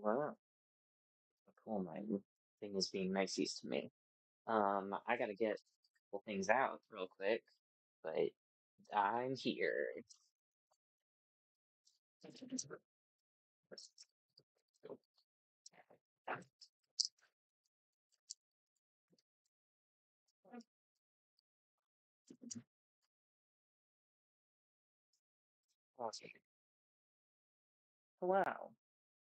Wow, cool. My thing is being niceys to me. I gotta get a couple things out real quick, but I'm here. Awesome. Hello.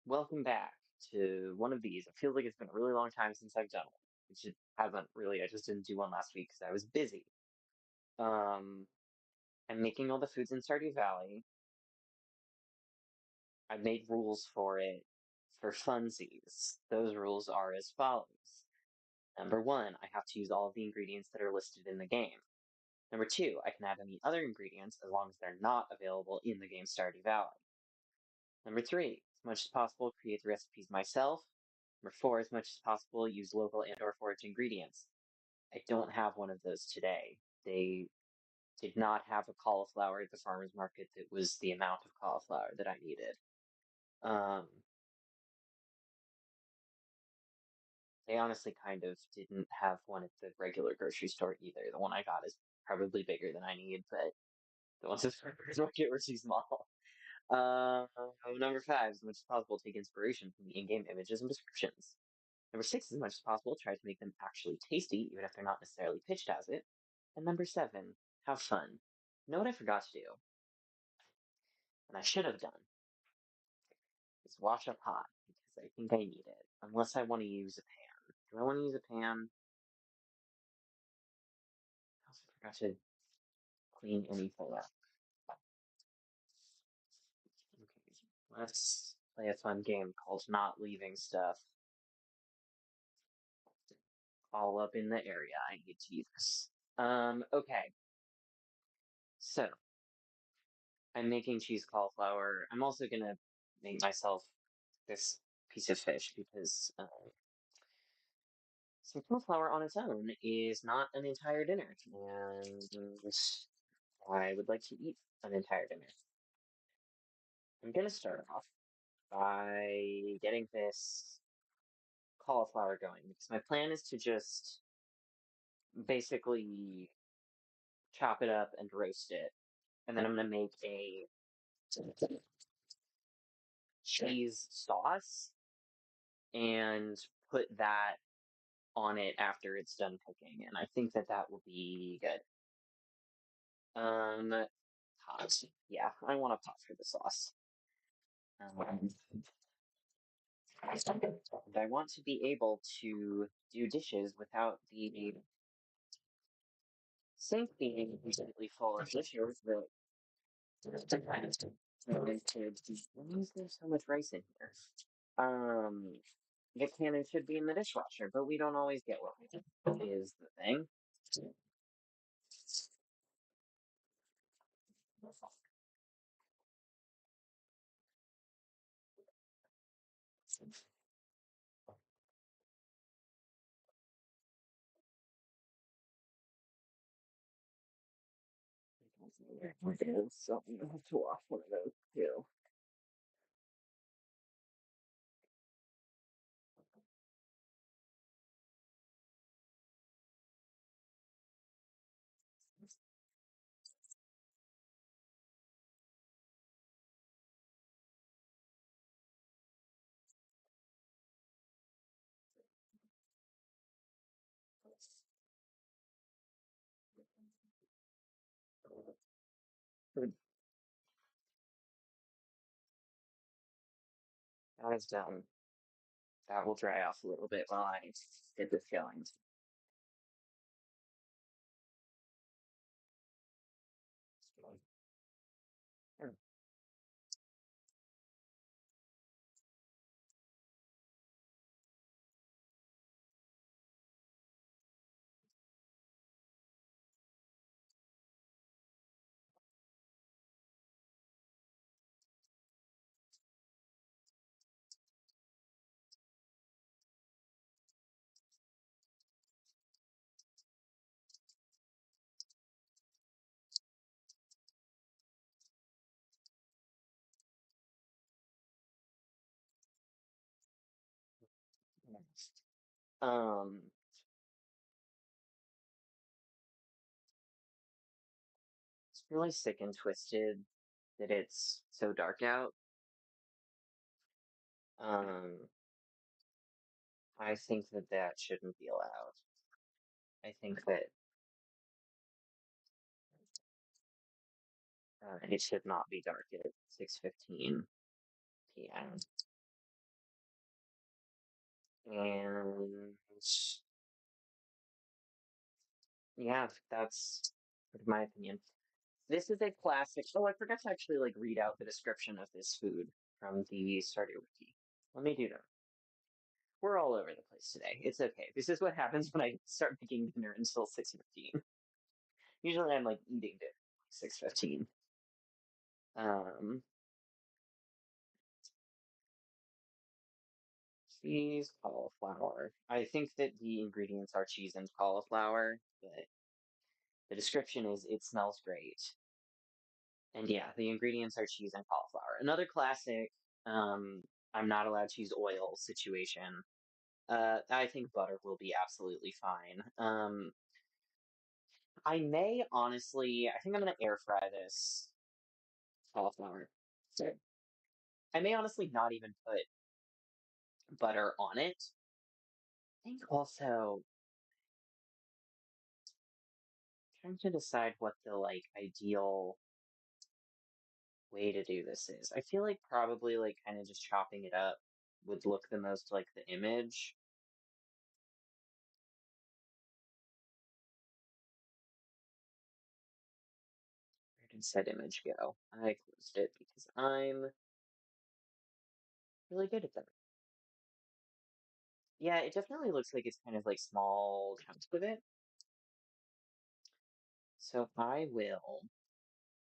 Welcome back to one of these. It feels like it's been a really long time since I've done one. It hasn't really. I just didn't do one last week because I was busy. Um, I'm making all the foods in Stardew Valley. I made rules for it for funsies. Those rules are as follows. Number one, I have to use all of the ingredients that are listed in the game. Number two, I can add any other ingredients as long as they're not available in the game Stardew Valley. Number three, as much as possible, create the recipes myself. Number four, as much as possible, use local and or foraged ingredients. I don't have one of those today. They did not have a cauliflower at the farmer's market that was the amount of cauliflower that I needed. Um, they honestly kind of didn't have one at the regular grocery store either. The one I got is probably bigger than I need, but the ones at the farmer's market were too small. Uh, Number five, as much as possible, take inspiration from the in-game images and descriptions. Number six, as much as possible, try to make them actually tasty, even if they're not necessarily pitched as it. And number seven, have fun. You know what I forgot to do, and I should have done, is wash a pot, because I think I need it. Unless I want to use a pan. Do I want to use a pan? I also forgot to clean anything up. Okay, let's play a fun game called Not Leaving Stuff all up in the area I need to use. Okay. So, I'm making cheese cauliflower. I'm also gonna make myself this piece of fish because some cauliflower on its own is not an entire dinner, and I would like to eat an entire dinner. I'm gonna start off by getting this cauliflower going because my plan is to just basically chop it up and roast it, and then I'm gonna make a cheese sauce and put that on it after it's done cooking, and I think that that will be good. Pot. Yeah, I want a pot for the sauce. Um, and I want to be able to do dishes without the sink being completely full of dishes that why is there so much rice in here? Um, the cannon should be in the dishwasher, but we don't always get one, is the thing. So I'm gonna have to wash one of those too. That is done. That will dry off a little bit while I get this going. Um, it's really sick and twisted that it's so dark out. Um, I think that that shouldn't be allowed. I think that it should not be dark at 6:15 p.m. And yeah, that's sort of my opinion. This is a classic. Oh, I forgot to actually like read out the description of this food from the Stardew Wiki. Let me do that. We're all over the place today. It's okay. This is what happens when I start making dinner until 6:15. Usually I'm like eating dinner at 6:15. Um, cheese, cauliflower. I think that the ingredients are cheese and cauliflower, but the description is it smells great. And yeah, the ingredients are cheese and cauliflower. Another classic, um, I'm not allowed to use oil situation. I think butter will be absolutely fine. I may honestly, I think I'm gonna air fry this cauliflower. So I may honestly not even put butter on it. I think also trying to decide what the like ideal way to do this is. I feel like probably like kind of just chopping it up would look the most like the image. Where did said image go? I closed it because I'm really good at that. Yeah, it definitely looks like it's kind of like small chunks of it. So I will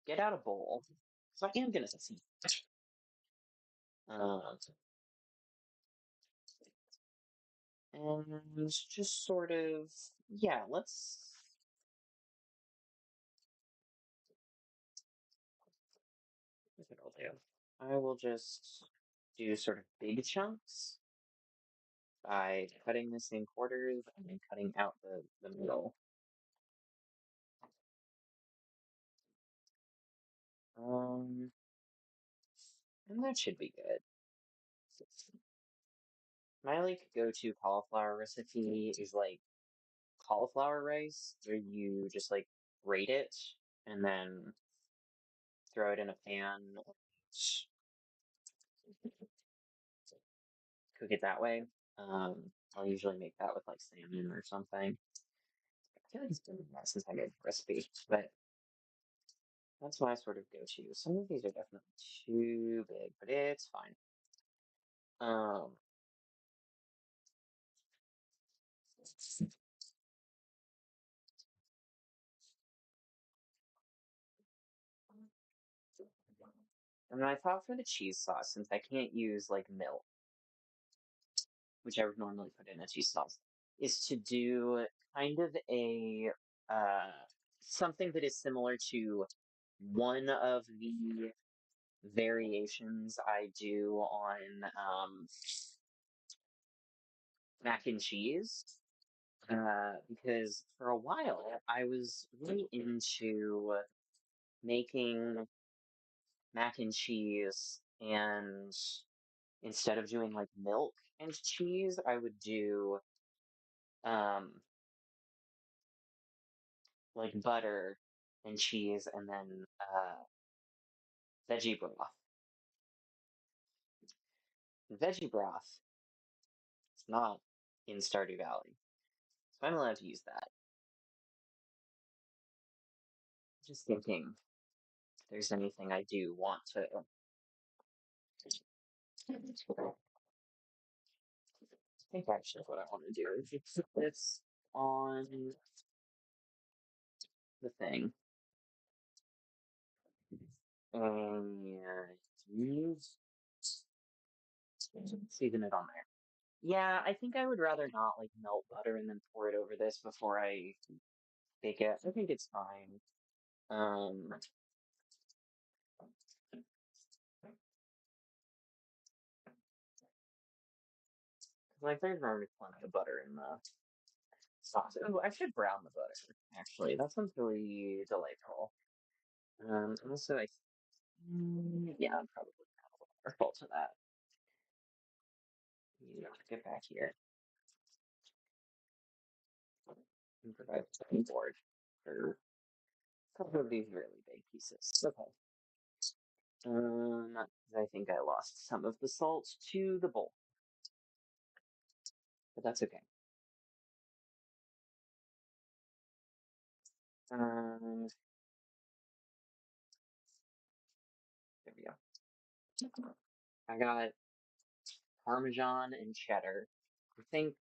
get out a bowl because I am gonna see. Um, and just sort of, yeah, let's. Here's what I'll do. I will just do sort of big chunks by cutting this in quarters and then cutting out the middle. Um, and that should be good. My like go-to cauliflower recipe is like cauliflower rice, where you just like grate it and then throw it in a pan and cook it that way. Um, I'll usually make that with like salmon or something. I feel like it's been a while since I made a recipe, but that's my sort of go-to. Some of these are definitely too big, but it's fine. Um, and I thought for the cheese sauce, since I can't use like milk, which I would normally put in a cheese sauce, is to do kind of a uh something that is similar to one of the variations I do on mac and cheese. Because for a while I was really into making mac and cheese, and instead of doing like milk and cheese, I would do um like butter and cheese and then veggie broth. Veggie broth is not in Stardew Valley, so I'm allowed to use that. Just thinking if there's anything I do want to. I think actually what I want to do is just put this on the thing and use season it on there. Yeah, I think I would rather not like melt butter and then pour it over this before I bake it. I think it's fine. Um, Like there's already plenty of butter in the sauce. Oh, I should brown the butter, actually. That sounds really delightful. Also, yeah, I'm probably not fault to that. You know, get back here and provide cutting board for a couple of these really big pieces. Okay. 'Cause I think I lost some of the salt to the bowl, but that's okay. Um, there we go. I got Parmesan and cheddar. I think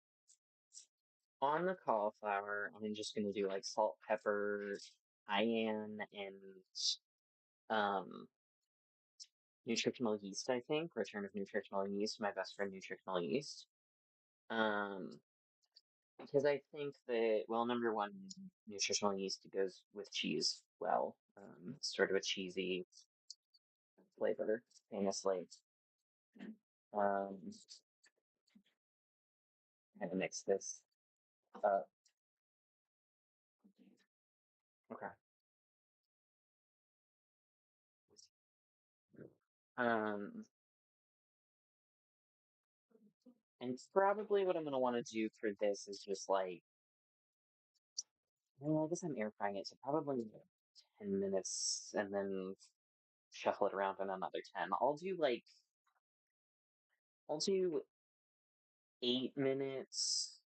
on the cauliflower, I'm just gonna do like salt, pepper, cayenne, and um nutritional yeast, I think. Return of nutritional yeast, my best friend nutritional yeast. Um, because I think that, well, number one, nutritional yeast goes with cheese well. Sort of a cheesy flavor, famously. Um, kind of mix this up. Okay. Um, and probably what I'm gonna want to do for this is just like, well, I guess I'm air frying it, so probably 10 minutes and then shuffle it around in another 10. I'll do 8 minutes,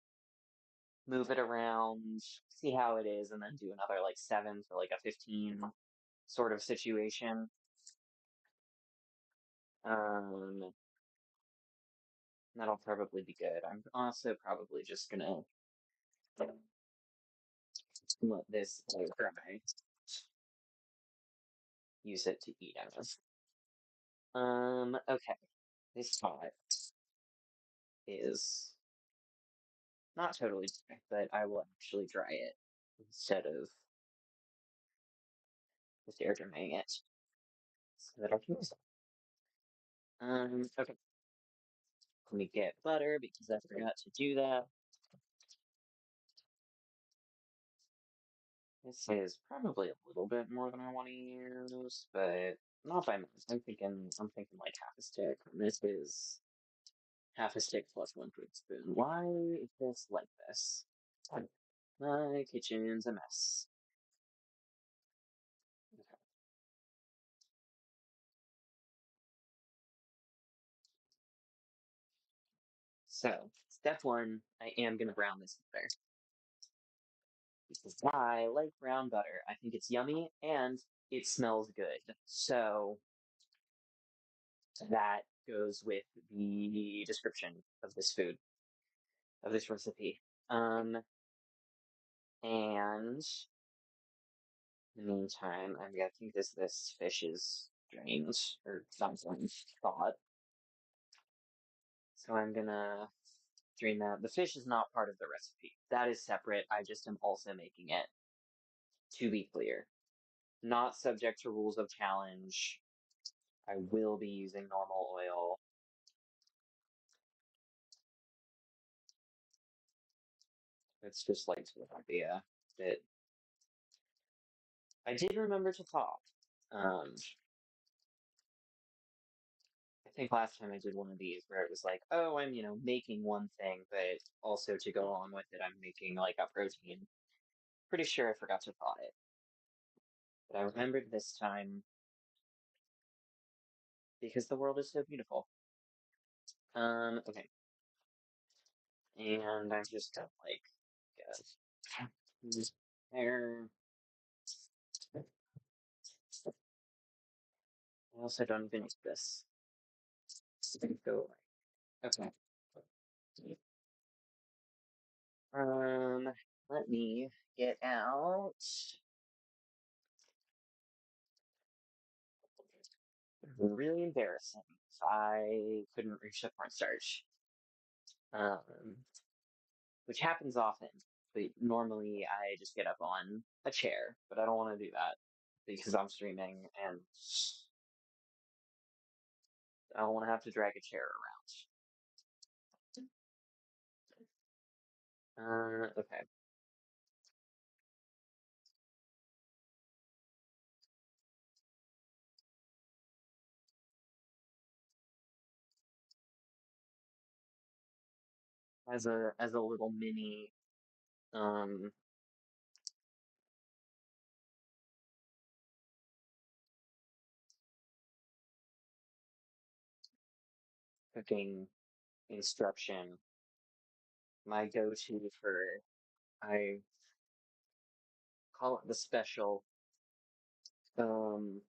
move it around, see how it is, and then do another like 7 for like a 15 sort of situation. Um, that'll probably be good. I'm also probably just gonna let this dry, use it to eat out of. Okay. This pot is not totally dry, but I will actually dry it instead of just air drying it so that I can use it. Okay. Let me get butter because I forgot to do that. This is probably a little bit more than I want to use, but not by much. I'm thinking like half a stick. And this is half a stick plus 1 tablespoon. Why is this like this? My kitchen's a mess. Okay. So, step one, I am gonna brown this butter because I like brown butter. I think it's yummy and it smells good. So that goes with the description of this food, of this recipe. And in the meantime, I think this fish is drained or something thawed. So I'm gonna drain that. The fish is not part of the recipe. That is separate. I just am also making it, to be clear. Not subject to rules of challenge. I will be using normal oil. It's just like idea that I did remember to thaw. I think last time I did one of these where it was like, oh, I'm, making one thing, but also to go along with it, I'm making like a protein. Pretty sure I forgot to thaw it. But I remembered this time because the world is so beautiful. Okay. And I'm just gonna like just there. I also don't even use this. Just gonna go like, okay. Let me get out. Really embarrassing. I couldn't reach the cornstarch. Um, which happens often. But normally I just get up on a chair, but I don't want to do that because I'm streaming and I don't want to have to drag a chair around. Okay. As a little mini um cooking instruction, my go-to for I call it the special. Um,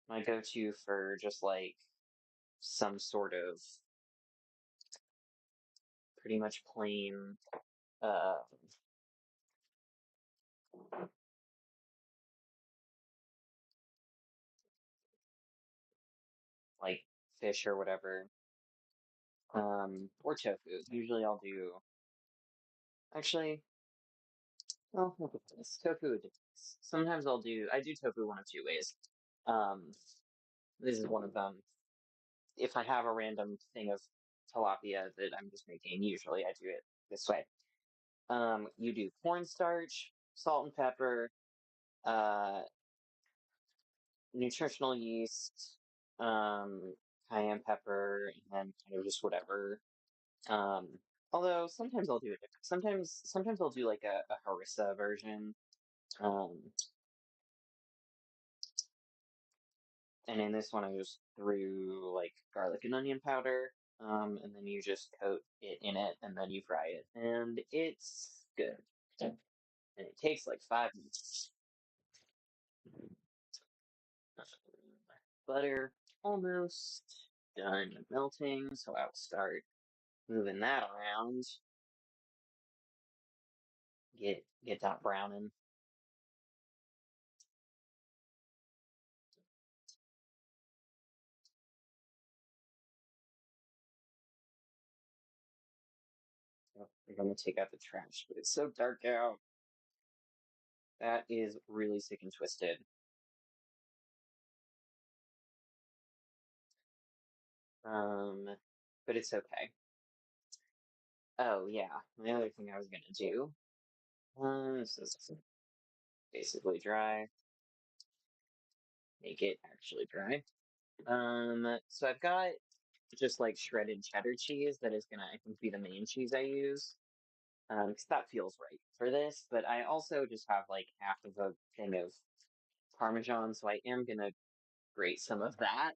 my go-to for just like some sort of pretty much plain uh like fish or whatever. Or tofu. Usually I'll do actually look at this. Tofu it depends. Sometimes I do tofu one of two ways. Um this is one of them. If I have a random thing of tilapia that I'm just making, usually I do it this way. You do cornstarch, salt and pepper, uh, nutritional yeast, um, cayenne pepper, and then kind of just whatever. Um, although sometimes I'll do it different. Sometimes I'll do like a harissa version. Um, and in this one I just threw like garlic and onion powder. And then you just coat it in it, and then you fry it, and it's good. And it takes like 5 minutes. Butter almost done melting, so I'll start moving that around. Get that browning. Oh, I'm gonna take out the trash, but it's so dark out. That is really sick and twisted. Um, but it's okay. Oh yeah, the other thing I was gonna do. This is basically dry. Make it actually dry. So I've got just like shredded cheddar cheese that is gonna, I think, be the main cheese I use. Because that feels right for this. But I also just have like half of a thing of Parmesan, so I am gonna grate some of that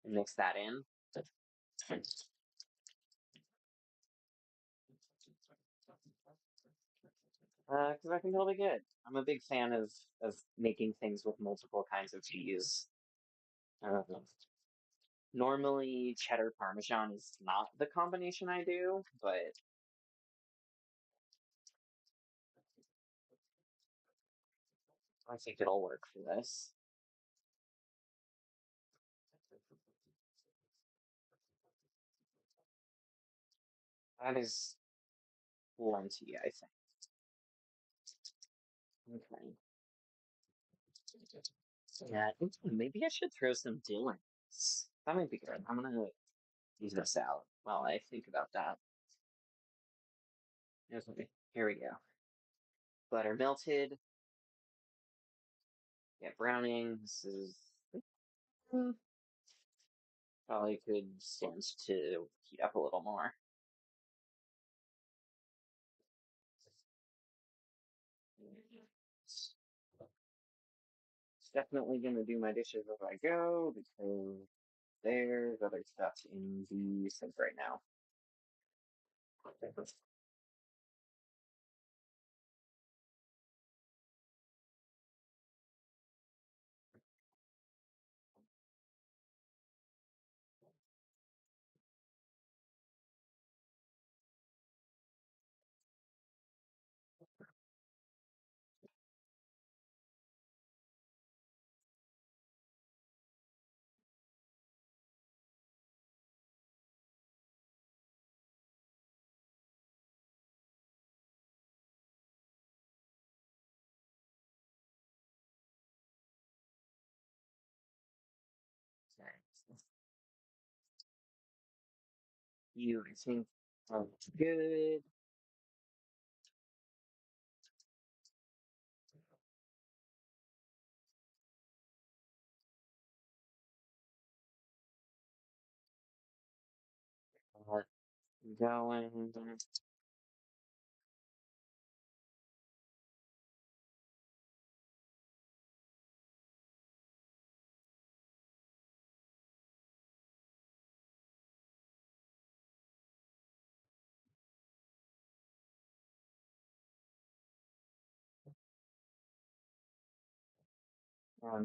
and mix that in. Because I think it'll be good. I'm a big fan of making things with multiple kinds of cheese. Uh, Normally, cheddar Parmesan is not the combination I do, but I think it'll work for this. That is plenty, I think. Okay. Yeah, I think maybe I should throw some dill in this. That might be good. I'm gonna use this out while I think about that. Okay, here we go. Butter melted. Get browning. This is hmm, probably could stand to heat up a little more. It's definitely gonna do my dishes as I go because there's other stuff in the sink right now. You think oh, good. going.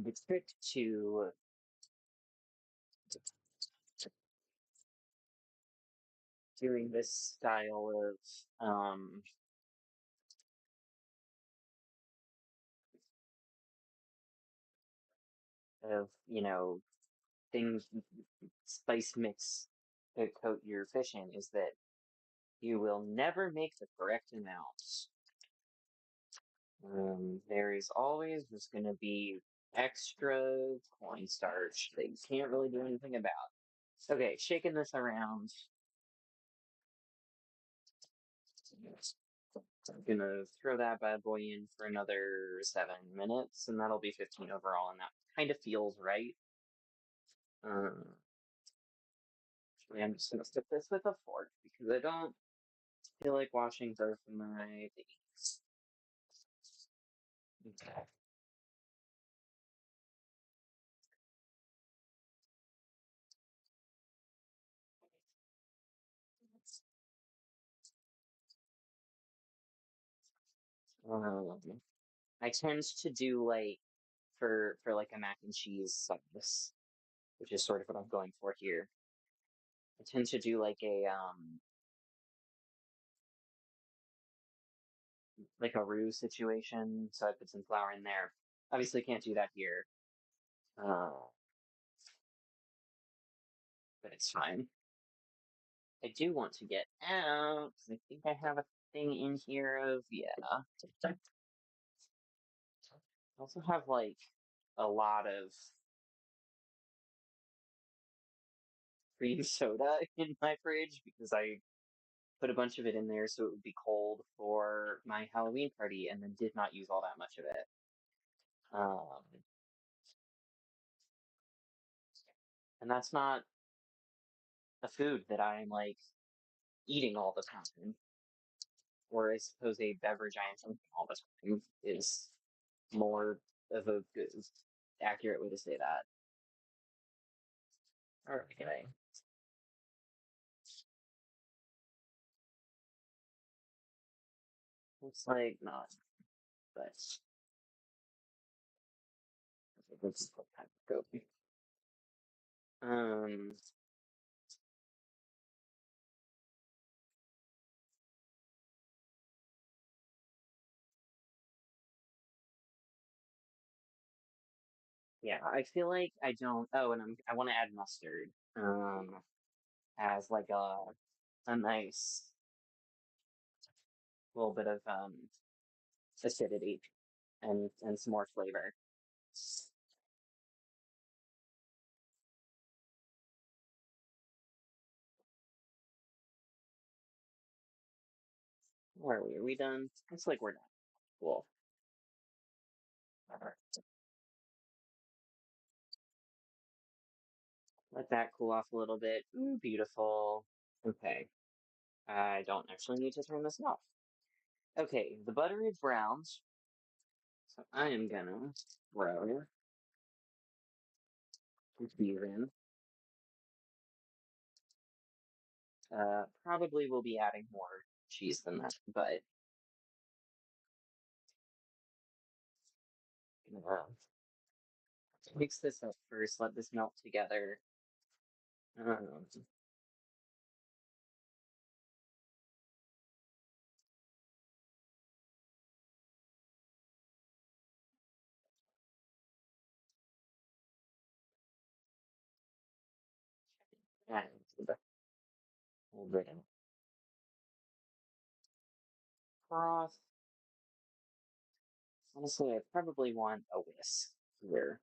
The trick to doing this style of things spice mix to coat your fish in is that you will never make the correct amount. There is always just going to be extra cornstarch that you can't really do anything about. Okay, shaking this around. I'm gonna throw that bad boy in for another 7 minutes, and that'll be 15 overall, and that kind of feels right. Um, actually, I'm just gonna stick this with a fork because I don't feel like washing both of my things. Okay. Um, I tend to do like for like a mac and cheese sauce, which is sort of what I'm going for here. I tend to do like a roux situation, so I put some flour in there. Obviously, can't do that here, uh, but it's fine. I do want to get out 'cause I think I have a thing in here of yeah. I also have like a lot of cream soda in my fridge because I put a bunch of it in there so it would be cold for my Halloween party and then did not use all that much of it. Um, and that's not a food that I'm like eating all the time, or I suppose a beverage I am drinking all the time is more of a good, accurate way to say that. Okay. Looks like not, but let's just kind of go. Um, yeah, I feel like I don't. Oh, and I want to add mustard. As like a nice little bit of acidity and some more flavor. Where are we? Are we done? Looks like we're done. Cool. Let that cool off a little bit. Ooh, beautiful. Okay. I don't actually need to turn this off. Okay, the butter is browned, so I am gonna throw this beer in. Probably will be adding more cheese than that, but uh, mix this up first. Let this melt together. Um, and a little bit of broth. Honestly, I probably want a whisk here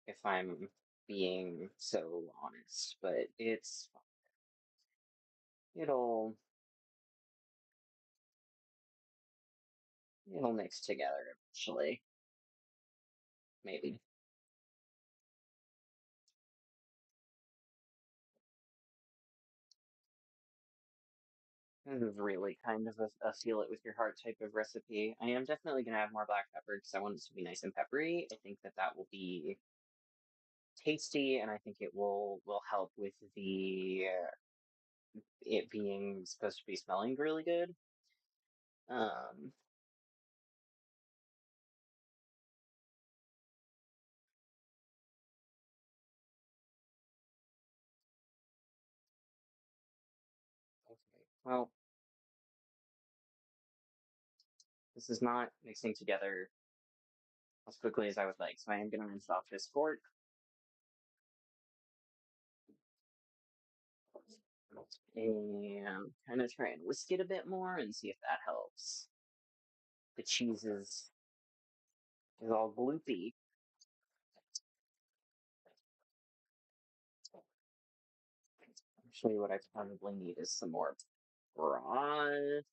if I'm being so honest, but it'll it'll mix together eventually, maybe. This is really kind of a seal it with your heart type of recipe. I am definitely going to add more black pepper because I want it to be nice and peppery. I think that that will be tasty, and I think it will help with the it being supposed to be smelling really good. Um, okay. Well, this is not mixing together as quickly as I would like, so I am going to rinse off this fork and kind of try and whisk it a bit more and see if that helps. The cheese is all gloopy. Actually, what I probably need is some more broth.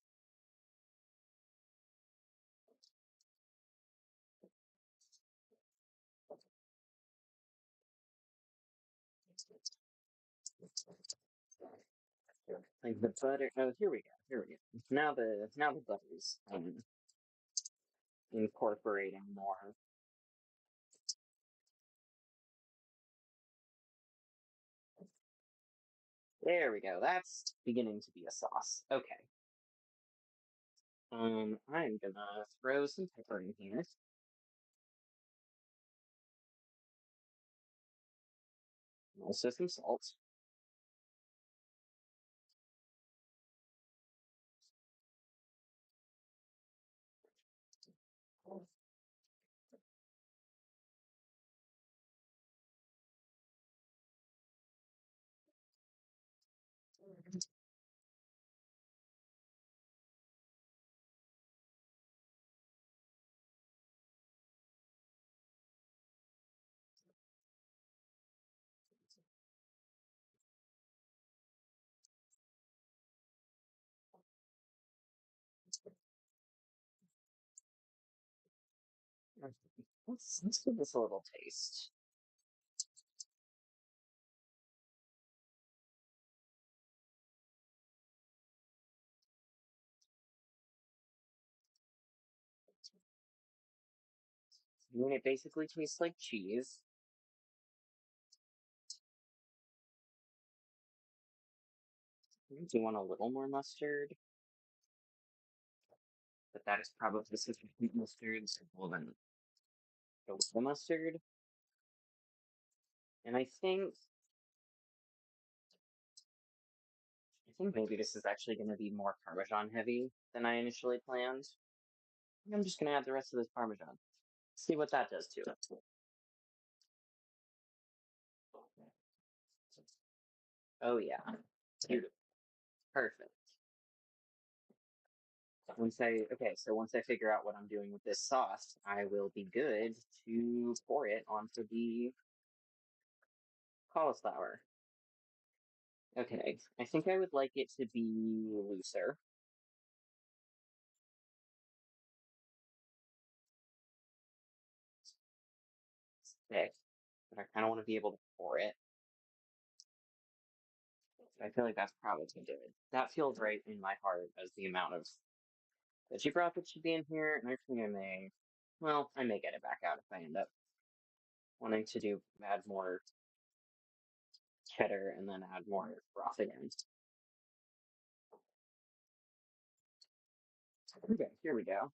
Like the butter. Oh, here we go. Here we go. Now the butter's incorporating more. There we go. That's beginning to be a sauce. Okay. I'm gonna throw some pepper in here. And also some salt. Let's give this a little taste. I mean, it basically tastes like cheese. Do you want a little more mustard? But that is probably sufficient mustard, so we'll then go with the mustard. And I think maybe this is actually going to be more Parmesan heavy than I initially planned. I'm just going to add the rest of this Parmesan. See what that does to it. Oh yeah, beautiful, perfect. Once I figure out what I'm doing with this sauce, I will be good to pour it onto the cauliflower. Okay, I think I would like it to be looser, thick, but I kind of want to be able to pour it. I feel like that's probably good. That feels right in my heart as the amount of veggie broth that should be in here, and I think I may get it back out if I end up wanting to add more cheddar and then add more broth again. Okay, here we go.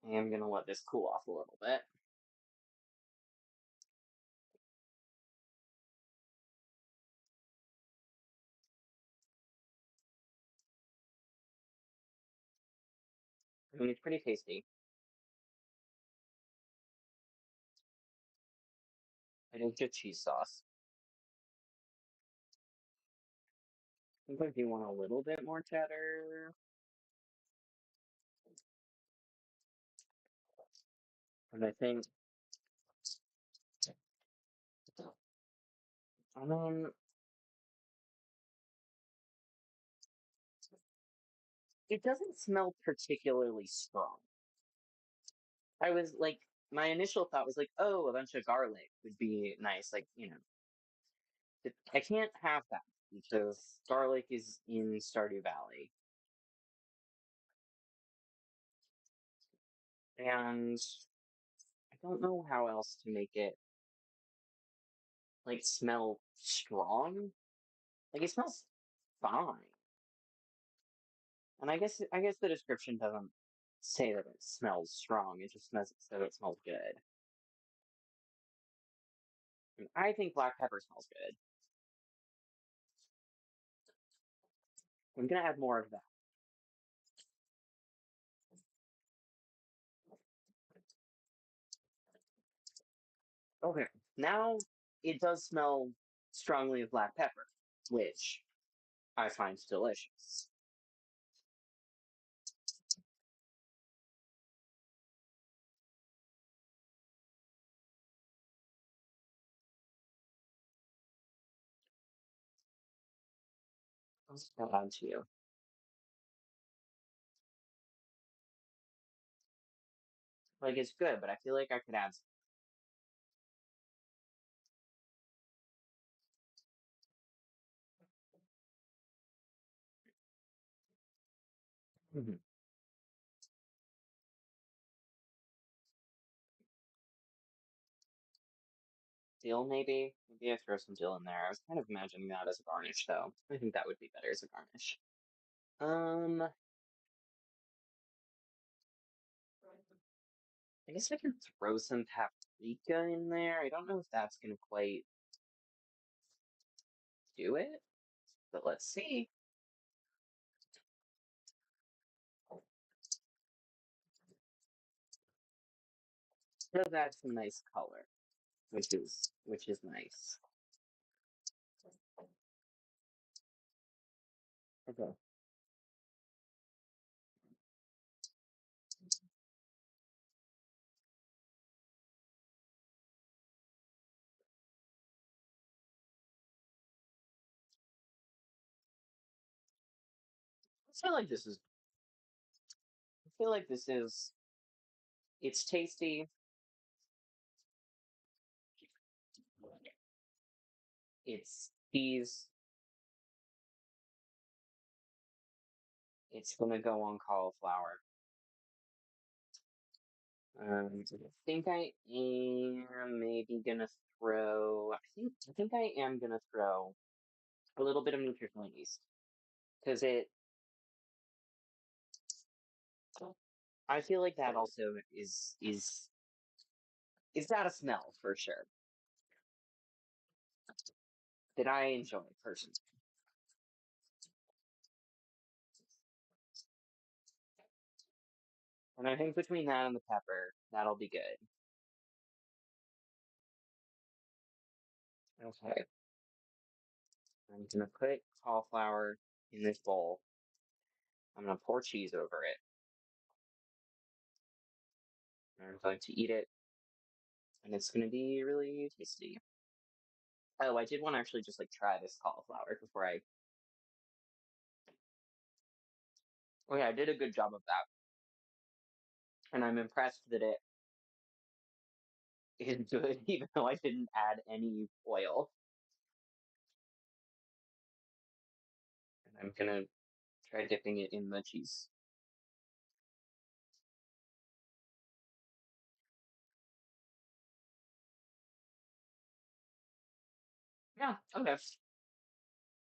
I am gonna let this cool off a little bit. I mean, it's pretty tasty. It is just cheese sauce. Sometimes you want a little bit more cheddar, and I think, I mean, it doesn't smell particularly strong. I was like, my initial thought was like, oh, a bunch of garlic would be nice. Like, I can't have that. because garlic is in Stardew Valley, and I don't know how else to make it like smell strong. Like it smells fine, and I guess the description doesn't say that it smells strong. It just says it smells good. And I think black pepper smells good. I'm gonna add more of that. Okay, now it does smell strongly of black pepper, which I find delicious. I'll add to you. Like it's good, but I feel like I could add. Mhm. Dill, maybe. Maybe I throw some dill in there. I was kind of imagining that as a garnish, though. I think that would be better as a garnish. Um, I guess I can throw some paprika in there. I don't know if that's gonna quite do it, but let's see. It does add some nice color, which is nice. Okay. I feel like this is. I feel like this is. It's tasty. It's cheese. It's gonna go on cauliflower. I think I am maybe gonna throw. I think I am gonna throw a little bit of nutritional yeast because it. I feel like that also is that a smell for sure that I enjoy personally, and I think between that and the pepper, that'll be good. Okay, I'm gonna put cauliflower in this bowl. I'm gonna pour cheese over it. I'm going to eat it, and it's gonna be really tasty. Oh, I did want to actually just like try this cauliflower before I. Oh yeah, I did a good job of that, and I'm impressed that it is good, even though I didn't add any oil. And I'm gonna try dipping it in the cheese. Yeah, okay.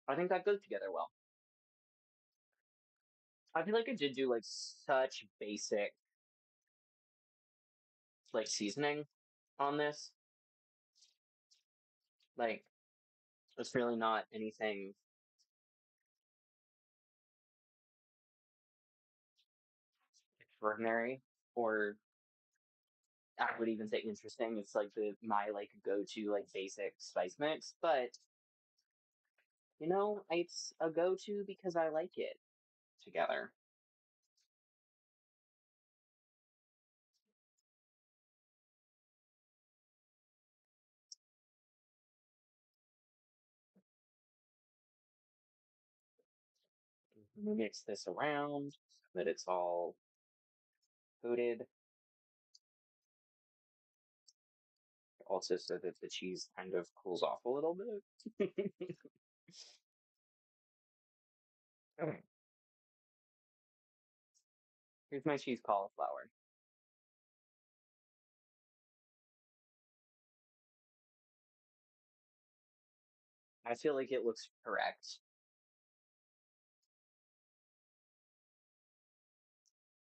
I think that goes together well. I feel like I did do like such basic like seasoning on this. Like it's really not anything extraordinary or I would even say interesting. It's like the my like go-to like basic spice mix, but it's a go-to because I like it together. Mix this around so that it's all coated. Also, so that the cheese kind of cools off a little bit. Okay. Here's my cheese cauliflower. I feel like it looks correct.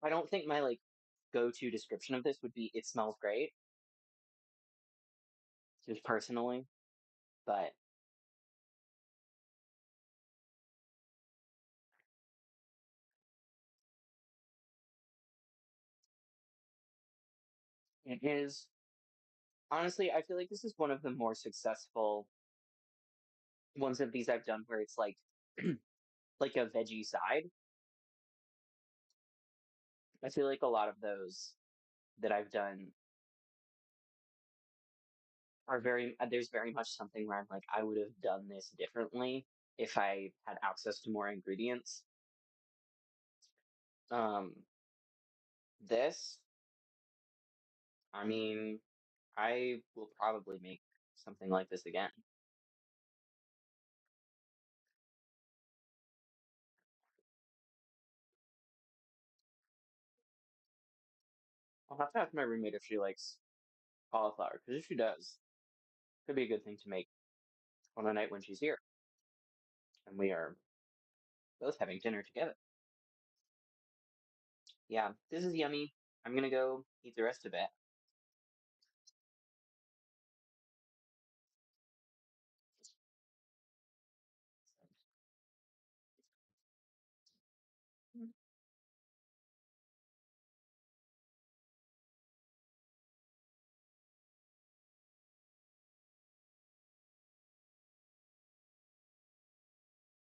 I don't think my like go-to description of this would be it smells great, just personally, but it is honestly, I feel like this is one of the more successful ones of these I've done where it's like a veggie side. I feel like a lot of those that I've done are there's very much something where I'm like I would have done this differently if I had access to more ingredients. Um, this, I mean, I will probably make something like this again. I'll have to ask my roommate if she likes cauliflower, because if she does, could be a good thing to make on a night when she's here and we are both having dinner together. Yeah, this is yummy. I'm gonna go eat the rest of it.